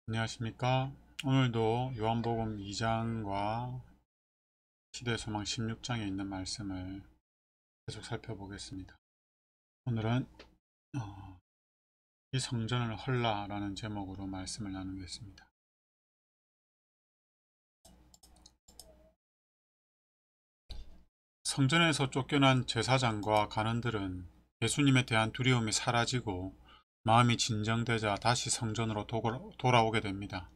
안녕하십니까. 오늘도 요한복음 2장과 시대소망 16장에 있는 말씀을 계속 살펴보겠습니다. 오늘은 이 성전을 헐라 라는 제목으로 말씀을 나누겠습니다. 성전에서 쫓겨난 제사장과 간원들은 예수님에 대한 두려움이 사라지고 마음이 진정되자 다시 성전으로 돌아오게 됩니다.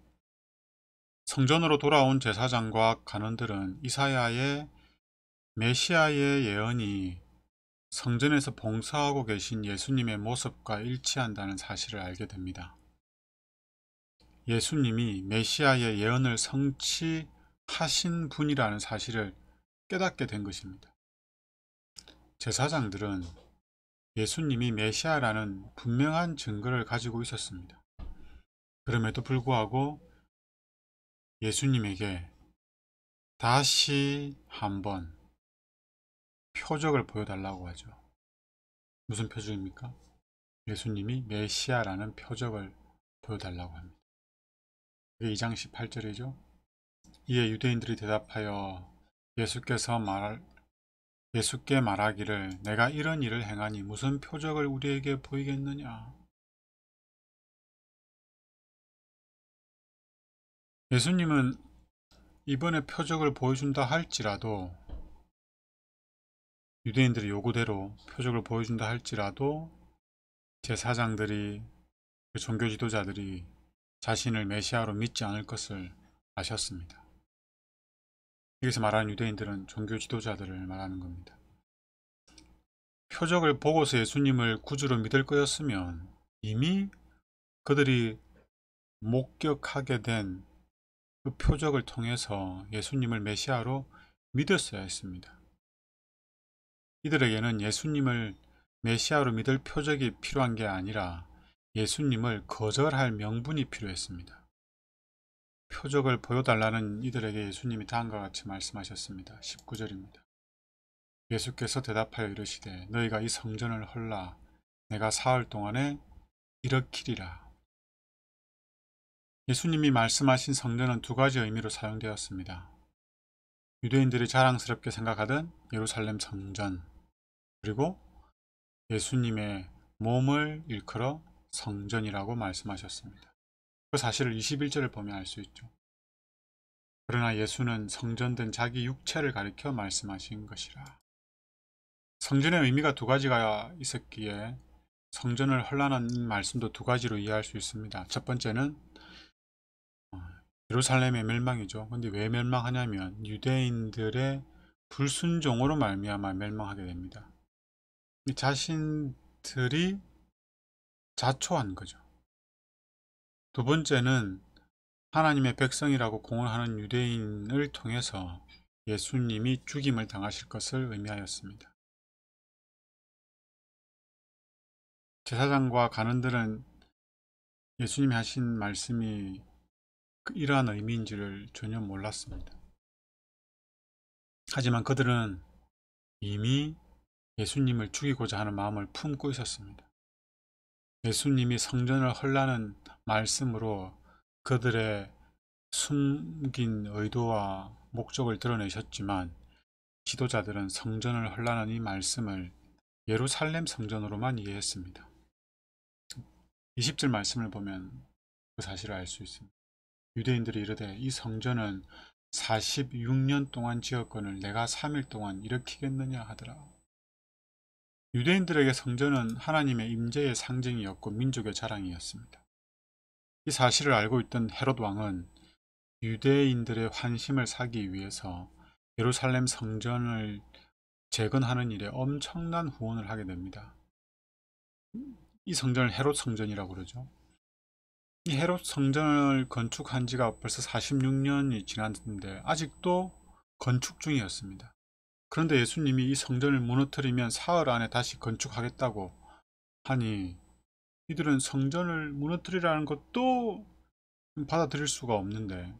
성전으로 돌아온 제사장과 간원들은 이사야의 메시아의 예언이 성전에서 봉사하고 계신 예수님의 모습과 일치한다는 사실을 알게 됩니다. 예수님이 메시아의 예언을 성취하신 분이라는 사실을 깨닫게 된 것입니다. 제사장들은 예수님이 메시아라는 분명한 증거를 가지고 있었습니다. 그럼에도 불구하고 예수님에게 다시 한번 표적을 보여달라고 하죠. 무슨 표적입니까? 예수님이 메시아라는 표적을 보여달라고 합니다. 그게 2장 18절이죠. 이에 유대인들이 대답하여 예수께 말하기를 내가 이런 일을 행하니 무슨 표적을 우리에게 보이겠느냐. 예수님은 이번에 표적을 보여준다 할지라도 유대인들의 요구대로 표적을 보여준다 할지라도 제사장들이 종교 지도자들이 자신을 메시아로 믿지 않을 것을 아셨습니다. 여기서 말하는 유대인들은 종교 지도자들을 말하는 겁니다. 표적을 보고서 예수님을 구주로 믿을 거였으면 이미 그들이 목격하게 된 그 표적을 통해서 예수님을 메시아로 믿었어야 했습니다. 이들에게는 예수님을 메시아로 믿을 표적이 필요한 게 아니라 예수님을 거절할 명분이 필요했습니다. 표적을 보여달라는 이들에게 예수님이 다음과 같이 말씀하셨습니다. 19절입니다. 예수께서 대답하여 이르시되 너희가 이 성전을 헐라 내가 사흘 동안에 일으키리라. 예수님이 말씀하신 성전은 두 가지 의미로 사용되었습니다. 유대인들이 자랑스럽게 생각하던 예루살렘 성전, 그리고 예수님의 몸을 일컬어 성전이라고 말씀하셨습니다. 그 사실을 21절을 보면 알 수 있죠. 그러나 예수는 성전된 자기 육체를 가리켜 말씀하신 것이라. 성전의 의미가 두 가지가 있었기에 성전을 헐라는 말씀도 두 가지로 이해할 수 있습니다. 첫 번째는 예루살렘의 멸망이죠. 근데 왜 멸망하냐면 유대인들의 불순종으로 말미암아 멸망하게 됩니다. 자신들이 자초한 거죠. 두 번째는 하나님의 백성이라고 공언하는 유대인을 통해서 예수님이 죽임을 당하실 것을 의미하였습니다. 제사장과 간원들은 예수님이 하신 말씀이 이러한 의미인지를 전혀 몰랐습니다. 하지만 그들은 이미 예수님을 죽이고자 하는 마음을 품고 있었습니다. 예수님이 성전을 헐라는 말씀으로 그들의 숨긴 의도와 목적을 드러내셨지만 지도자들은 성전을 헐라는 이 말씀을 예루살렘 성전으로만 이해했습니다. 20절 말씀을 보면 그 사실을 알 수 있습니다. 유대인들이 이르되 이 성전은 46년 동안 지었거늘 내가 3일 동안 일으키겠느냐 하더라. 유대인들에게 성전은 하나님의 임재의 상징이었고 민족의 자랑이었습니다. 이 사실을 알고 있던 헤롯 왕은 유대인들의 환심을 사기 위해서 예루살렘 성전을 재건하는 일에 엄청난 후원을 하게 됩니다. 이 성전을 헤롯 성전이라고 그러죠. 이 헤롯 성전을 건축한 지가 벌써 46년이 지났는데 아직도 건축 중이었습니다. 그런데 예수님이 이 성전을 무너뜨리면 사흘 안에 다시 건축하겠다고 하니 이들은 성전을 무너뜨리라는 것도 받아들일 수가 없는데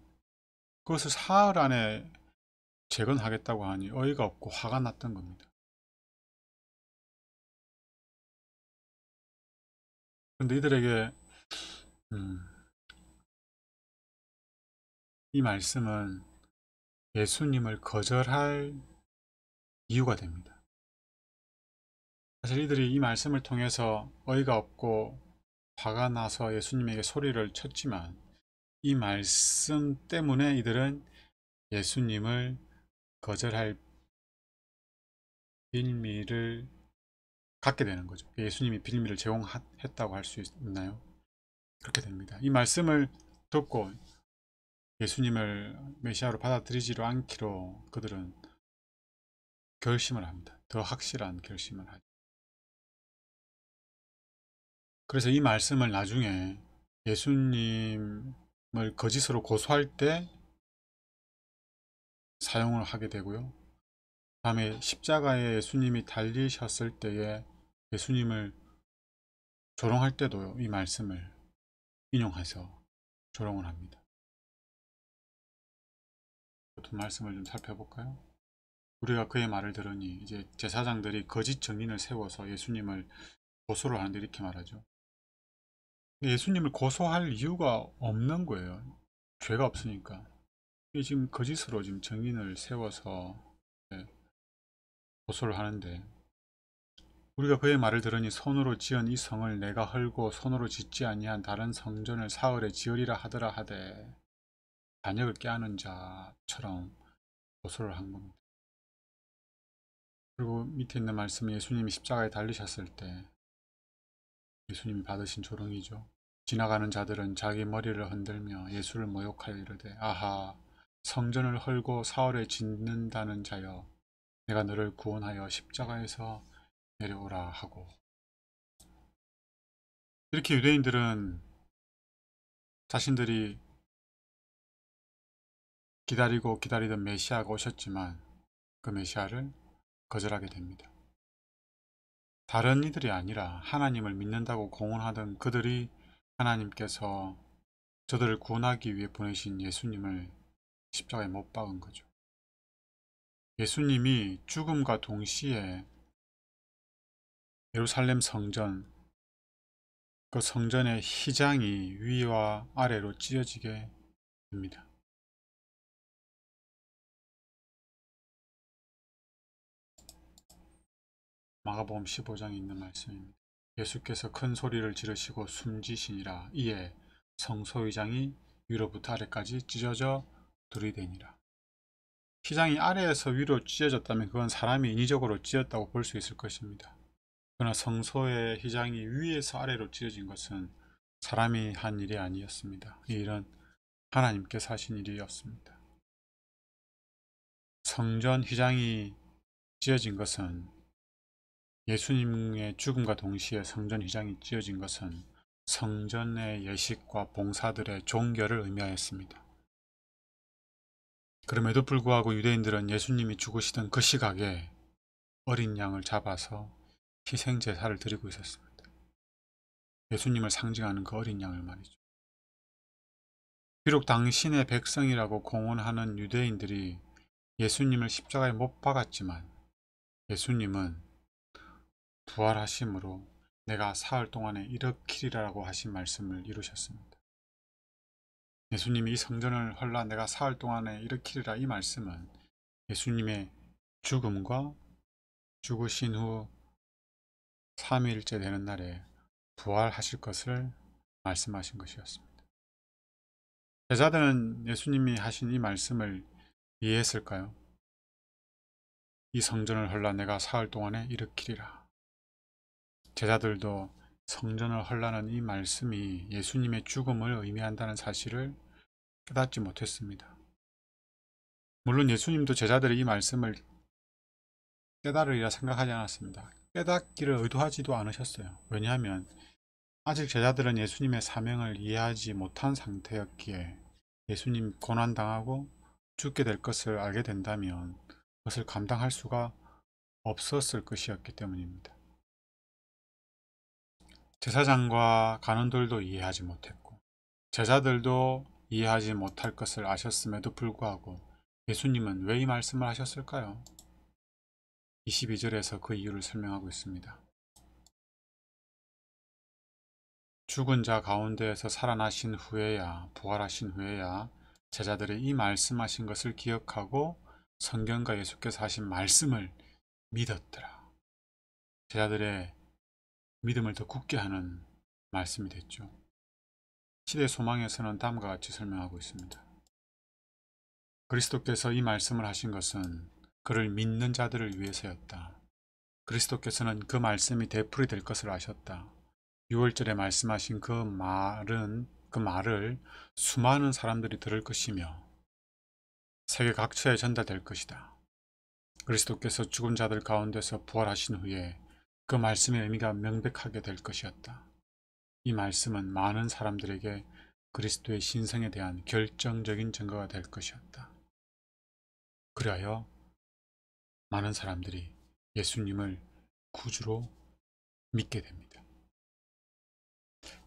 그것을 사흘 안에 재건하겠다고 하니 어이가 없고 화가 났던 겁니다. 그런데 이들에게 이 말씀은 예수님을 거절할 이유가 됩니다. 사실 이들이 이 말씀을 통해서 어이가 없고 화가 나서 예수님에게 소리를 쳤지만 이 말씀 때문에 이들은 예수님을 거절할 빌미를 갖게 되는 거죠. 예수님이 빌미를 제공했다고 할 수 있나요? 그렇게 됩니다. 이 말씀을 듣고 예수님을 메시아로 받아들이지로 않기로 그들은 결심을 합니다. 더 확실한 결심을 하죠. 그래서 이 말씀을 나중에 예수님을 거짓으로 고소할 때 사용을 하게 되고요. 다음에 십자가에 예수님이 달리셨을 때에 예수님을 조롱할 때도 이 말씀을 인용해서 조롱을 합니다. 두 말씀을 좀 살펴볼까요? 우리가 그의 말을 들으니 이제 제사장들이 거짓 증인을 세워서 예수님을 고소를 하는데 이렇게 말하죠. 예수님을 고소할 이유가 없는 거예요. 죄가 없으니까. 지금 거짓으로 지금 증인을 세워서 고소를 하는데 우리가 그의 말을 들으니 손으로 지은 이 성을 내가 헐고 손으로 짓지 아니한 다른 성전을 사흘에 지으리라 하더라 하되 반역을 꾀하는 자처럼 고소를 한 겁니다. 그리고 밑에 있는 말씀은 예수님이 십자가에 달리셨을 때 예수님이 받으신 조롱이죠. 지나가는 자들은 자기 머리를 흔들며 예수를 모욕하여 이르되 아하 성전을 헐고 사흘에 짓는다는 자여 내가 너를 구원하여 십자가에서 내려오라 하고 이렇게 유대인들은 자신들이 기다리고 기다리던 메시아가 오셨지만 그 메시아를 거절하게 됩니다. 다른 이들이 아니라 하나님을 믿는다고 공언하던 그들이 하나님께서 저들을 구원하기 위해 보내신 예수님을 십자가에 못 박은 거죠. 예수님이 죽음과 동시에 예루살렘 성전, 그 성전의 휘장이 위와 아래로 찢어지게 됩니다. 마가복음 15장에 있는 말씀입니다. 예수께서 큰 소리를 지르시고 숨지시니라. 이에 성소휘장이 위로부터 아래까지 찢어져 들이대니라. 휘장이 아래에서 위로 찢어졌다면 그건 사람이 인위적으로 찢었다고 볼 수 있을 것입니다. 그러나 성소의 휘장이 위에서 아래로 찢어진 것은 사람이 한 일이 아니었습니다. 이 일은 하나님께서 하신 일이었습니다. 성전 휘장이 찢어진 것은 예수님의 죽음과 동시에 성전 휘장이 찢어진 것은 성전의 예식과 봉사들의 종결을 의미하였습니다. 그럼에도 불구하고 유대인들은 예수님이 죽으시던 그 시각에 어린 양을 잡아서 희생제사를 드리고 있었습니다. 예수님을 상징하는 그 어린 양을 말이죠. 비록 당신의 백성이라고 공언하는 유대인들이 예수님을 십자가에 못 박았지만 예수님은 부활하심으로 내가 사흘 동안에 일으키리라고 하신 말씀을 이루셨습니다. 예수님이 이 성전을 헐라 내가 사흘 동안에 일으키리라 이 말씀은 예수님의 죽음과 죽으신 후 3일째 되는 날에 부활하실 것을 말씀하신 것이었습니다. 제자들은 예수님이 하신 이 말씀을 이해했을까요? 이 성전을 헐라 내가 사흘 동안에 일으키리라. 제자들도 성전을 헐라는 이 말씀이 예수님의 죽음을 의미한다는 사실을 깨닫지 못했습니다. 물론 예수님도 제자들이 이 말씀을 깨달으리라 생각하지 않았습니다. 깨닫기를 의도하지도 않으셨어요. 왜냐하면 아직 제자들은 예수님의 사명을 이해하지 못한 상태였기에 예수님 고난당하고 죽게 될 것을 알게 된다면 그것을 감당할 수가 없었을 것이었기 때문입니다. 제사장과 간원들도 이해하지 못했고 제자들도 이해하지 못할 것을 아셨음에도 불구하고 예수님은 왜 이 말씀을 하셨을까요? 22절에서 그 이유를 설명하고 있습니다. 죽은 자 가운데에서 살아나신 후에야 부활하신 후에야 제자들이 이 말씀하신 것을 기억하고 성경과 예수께서 하신 말씀을 믿었더라. 제자들의 믿음을 더 굳게 하는 말씀이 됐죠. 시대 소망에서는 다음과 같이 설명하고 있습니다. 그리스도께서 이 말씀을 하신 것은 그를 믿는 자들을 위해서였다. 그리스도께서는 그 말씀이 되풀이 될 것을 아셨다. 6월절에 말씀하신 그 말을 수많은 사람들이 들을 것이며 세계 각처에 전달될 것이다. 그리스도께서 죽은 자들 가운데서 부활하신 후에 그 말씀의 의미가 명백하게 될 것이었다. 이 말씀은 많은 사람들에게 그리스도의 신성에 대한 결정적인 증거가 될 것이었다. 그리하여 많은 사람들이 예수님을 구주로 믿게 됩니다.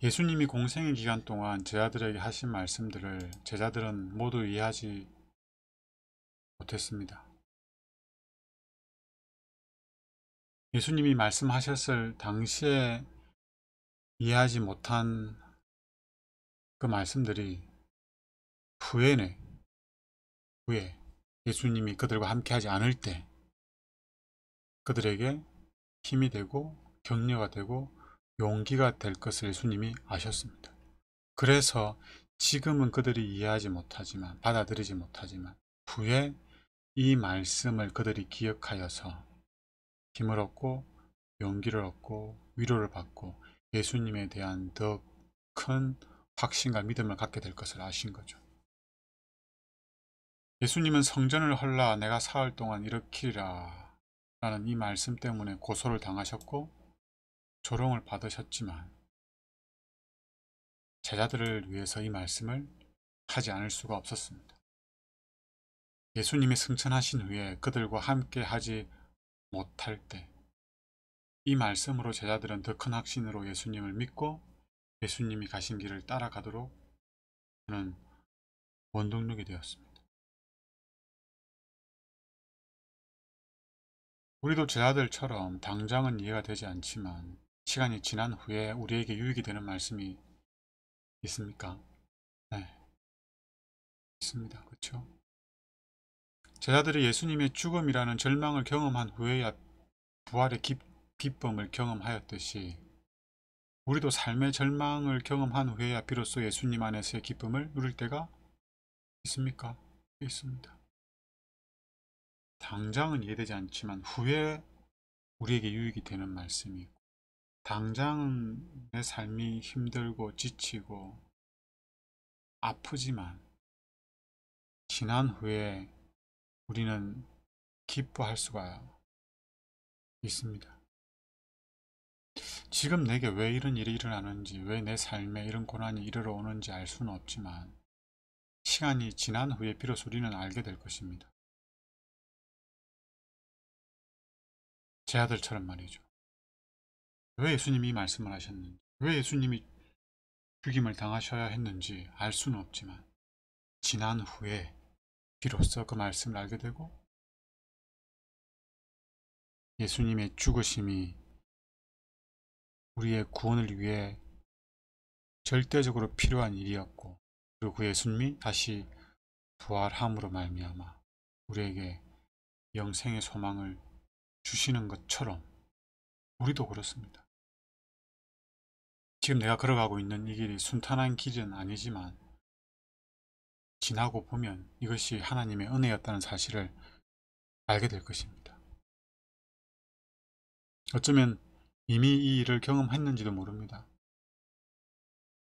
예수님이 공생의 기간 동안 제자들에게 하신 말씀들을 제자들은 모두 이해하지 못했습니다. 예수님이 말씀하셨을 당시에 이해하지 못한 그 말씀들이 후에 예수님이 그들과 함께 하지 않을 때 그들에게 힘이 되고 격려가 되고 용기가 될 것을 예수님이 아셨습니다. 그래서 지금은 그들이 이해하지 못하지만 받아들이지 못하지만 후에 이 말씀을 그들이 기억하여서 힘을 얻고 용기를 얻고 위로를 받고 예수님에 대한 더 큰 확신과 믿음을 갖게 될 것을 아신 거죠. 예수님은 성전을 헐라 내가 사흘 동안 일으키리라 라는 이 말씀 때문에 고소를 당하셨고 조롱을 받으셨지만 제자들을 위해서 이 말씀을 하지 않을 수가 없었습니다. 예수님이 승천하신 후에 그들과 함께 하지 못할 때 이 말씀으로 제자들은 더 큰 확신으로 예수님을 믿고 예수님이 가신 길을 따라가도록 하는 원동력이 되었습니다. 우리도 제자들처럼 당장은 이해가 되지 않지만 시간이 지난 후에 우리에게 유익이 되는 말씀이 있습니까? 네, 있습니다. 그렇죠? 제자들이 예수님의 죽음이라는 절망을 경험한 후에야 부활의 기쁨을 경험하였듯이 우리도 삶의 절망을 경험한 후에야 비로소 예수님 안에서의 기쁨을 누릴 때가 있습니까? 있습니다. 당장은 이해되지 않지만 후에 우리에게 유익이 되는 말씀이 있고 당장은 내 삶이 힘들고 지치고 아프지만 지난 후에 우리는 기뻐할 수가 있습니다. 지금 내게 왜 이런 일이 일어나는지, 왜 내 삶에 이런 고난이 이르러 오는지 알 수는 없지만 시간이 지난 후에 비로소 우리는 알게 될 것입니다. 제 아들처럼 말이죠. 왜 예수님이 이 말씀을 하셨는지, 왜 예수님이 죽임을 당하셔야 했는지 알 수는 없지만 지난 후에 비로소 그 말씀을 알게 되고 예수님의 죽으심이 우리의 구원을 위해 절대적으로 필요한 일이었고 그리고 그 예수님이 다시 부활함으로 말미암아 우리에게 영생의 소망을 주시는 것처럼 우리도 그렇습니다. 지금 내가 걸어가고 있는 이 길이 순탄한 길은 아니지만 지나고 보면 이것이 하나님의 은혜였다는 사실을 알게 될 것입니다. 어쩌면 이미 이 일을 경험했는지도 모릅니다.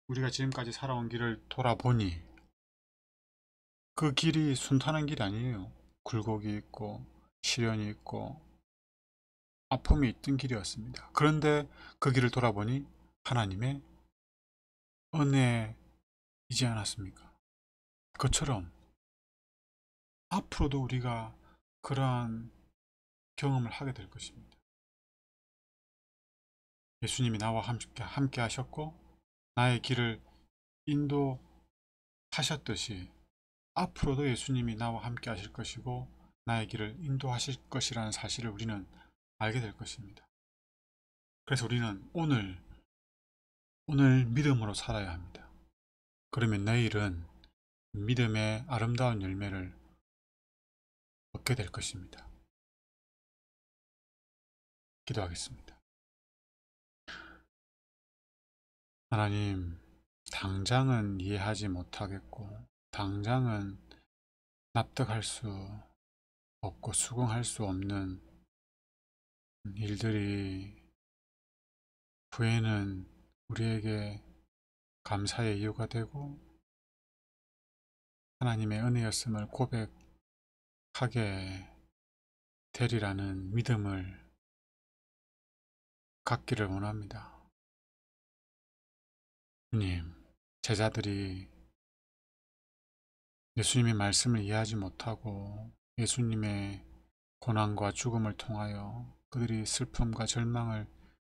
우리가 지금까지 살아온 길을 돌아보니 그 길이 순탄한 길이 아니에요. 굴곡이 있고 시련이 있고 아픔이 있던 길이었습니다. 그런데 그 길을 돌아보니 하나님의 은혜이지 않았습니까? 그것처럼 앞으로도 우리가 그러한 경험을 하게 될 것입니다. 예수님이 나와 함께 하셨고 나의 길을 인도하셨듯이 앞으로도 예수님이 나와 함께 하실 것이고 나의 길을 인도하실 것이라는 사실을 우리는 알게 될 것입니다. 그래서 우리는 오늘 믿음으로 살아야 합니다. 그러면 내일은 믿음의 아름다운 열매를 얻게 될 것입니다. 기도하겠습니다. 하나님, 당장은 이해하지 못하겠고 당장은 납득할 수 없고 수긍할 수 없는 일들이 후에는 우리에게 감사의 이유가 되고 하나님의 은혜였음을 고백하게 되리라는 믿음을 갖기를 원합니다. 주님, 제자들이 예수님의 말씀을 이해하지 못하고 예수님의 고난과 죽음을 통하여 그들이 슬픔과 절망을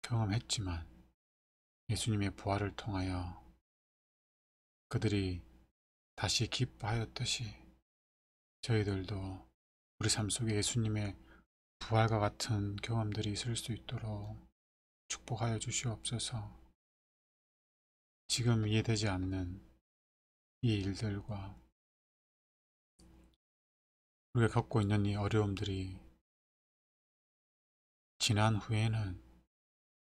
경험했지만 예수님의 부활을 통하여 그들이 다시 기뻐하였듯이 저희들도 우리 삶 속에 예수님의 부활과 같은 경험들이 있을 수 있도록 축복하여 주시옵소서. 지금 이해되지 않는 이 일들과 우리가 겪고 있는 이 어려움들이 지난 후에는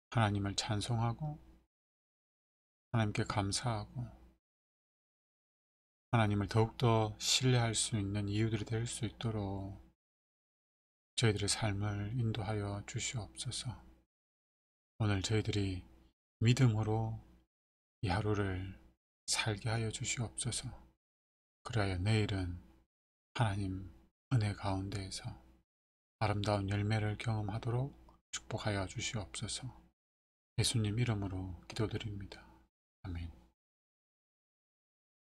하나님을 찬송하고 하나님께 감사하고 하나님을 더욱더 신뢰할 수 있는 이유들이 될 수 있도록 저희들의 삶을 인도하여 주시옵소서. 오늘 저희들이 믿음으로 이 하루를 살게 하여 주시옵소서. 그리하여 내일은 하나님 은혜 가운데에서 아름다운 열매를 경험하도록 축복하여 주시옵소서. 예수님 이름으로 기도드립니다. 아멘.